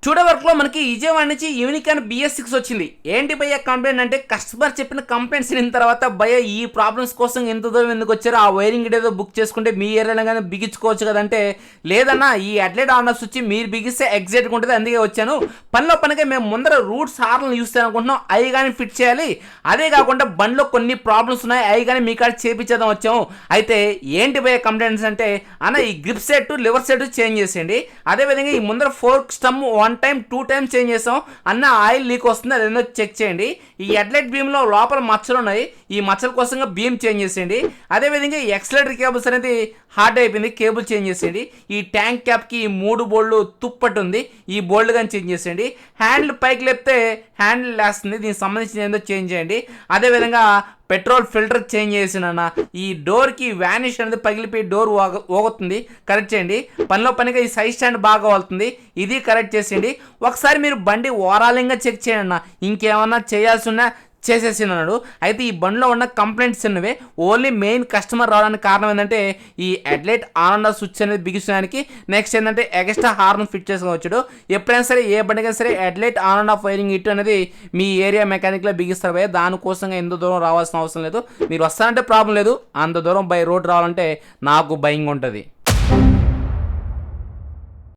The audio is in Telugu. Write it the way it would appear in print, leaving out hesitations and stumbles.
టుడే వర్క్లో మనకి విజయవాడ నుంచి యూనికాన్ BS6 వచ్చింది. ఏంటి భయ్య కంప్లైంట్ అంటే కస్టమర్ చెప్పిన కంప్లైంట్స్ విన్న తర్వాత భయ్య ఈ ప్రాబ్లమ్స్ కోసం ఎంత దూరం ఎందుకు వచ్చారో ఆ వైరింగ్ ఏదో బుక్ చేసుకుంటే మీ ఏరియాలో కానీ బిగించుకోవచ్చు కదంటే లేదన్నా ఈ అడ్లెట్ ఆన్ ఆఫ్ స్విచ్ మీరు బిగిస్తే ఎగ్జాక్ట్గా ఉంటుంది, అందుకే వచ్చాను. పనిలో పనిగా మేము ముందర రూట్స్ హార్లను యూస్ చేయాలనుకుంటున్నాం, అవి కానీ ఫిట్ చేయాలి. అదే కాకుండా బండిలో కొన్ని ప్రాబ్లమ్స్ ఉన్నాయి, అవి కానీ మీ కాడ చేపించేద్దాం వచ్చాము. అయితే ఏంటి భయ్య కంప్లైంట్స్ అంటే అన్న ఈ grip set liver set change చేసేయండి, అదేవిధంగా ఈ ముందర ఫోర్క్ స్టమ్ 1 టైం 2 టైమ్స్ చేంజ్ చేసాం అన్న, ఆయిల్ లీక్ వస్తుంది అదేందో చెక్ చేయండి. ఈ హెడ్లైట్ బీమ్లో లోపల మచ్చలు ఉన్నాయి, ఈ మచ్చల కోసంగా బీమ్ చేంజ్ చేసేయండి. అదేవిధంగా ఈ ఎక్సలేటర్ కేబుల్స్ అనేది హార్డ్ అయిపోయింది, కేబుల్ చేంజ్ చేసేయండి. ఈ ట్యాంక్ క్యాప్కి ఈ 3 బోల్డ్ తుప్పట్టు ఉంది, ఈ బోల్డ్ కానీ చేంజ్ చేసేయండి. హ్యాండిల్ పైకి లేపితే హ్యాండిల్ లేస్తుంది, దీనికి సంబంధించిన ఏందో చేంజ్ చేయండి. అదేవిధంగా పెట్రోల్ ఫిల్టర్ చేంజ్ చేసిన ఈ డోర్కి వ్యానిష్ అనేది పగిలిపోయి డోర్ ఓగుతుంది, కరెక్ట్ చేయండి. పనిలో పనిగా ఈ సైడ్ స్టాండ్ బాగా వెళ్తుంది, ఇది కరెక్ట్ చేసేయండి. ఒకసారి మీరు బండి ఓవరాలింగ్గా చెక్ చేయండి అన్న, ఇంకేమన్నా చేయాల్సి ఉన్నా చేసేసినాడు. అయితే ఈ బండిలో ఉన్న కంప్లైంట్స్ ఉన్నవే, ఓన్లీ మెయిన్ కస్టమర్ రావడానికి కారణం ఏంటంటే ఈ headlight on and off switch అనేది బిగించడానికి, నెక్స్ట్ ఏంటంటే ఎక్స్ట్రా హార్న్ ఫిట్ చేసుకోవచ్చుడు. ఎప్పుడైనా సరే ఏ బండికైనా సరే headlight on and of wiring ఇటు అనేది మీ ఏరియా మెకానిక్లో బిగిస్తారు భయ, దానికోసంగా ఎంత దూరం రావాల్సిన అవసరం లేదు. మీరు వస్తానంటే ప్రాబ్లం లేదు, అంత దూరం బై రోడ్ రావాలంటే నాకు భయంగా ఉంటుంది.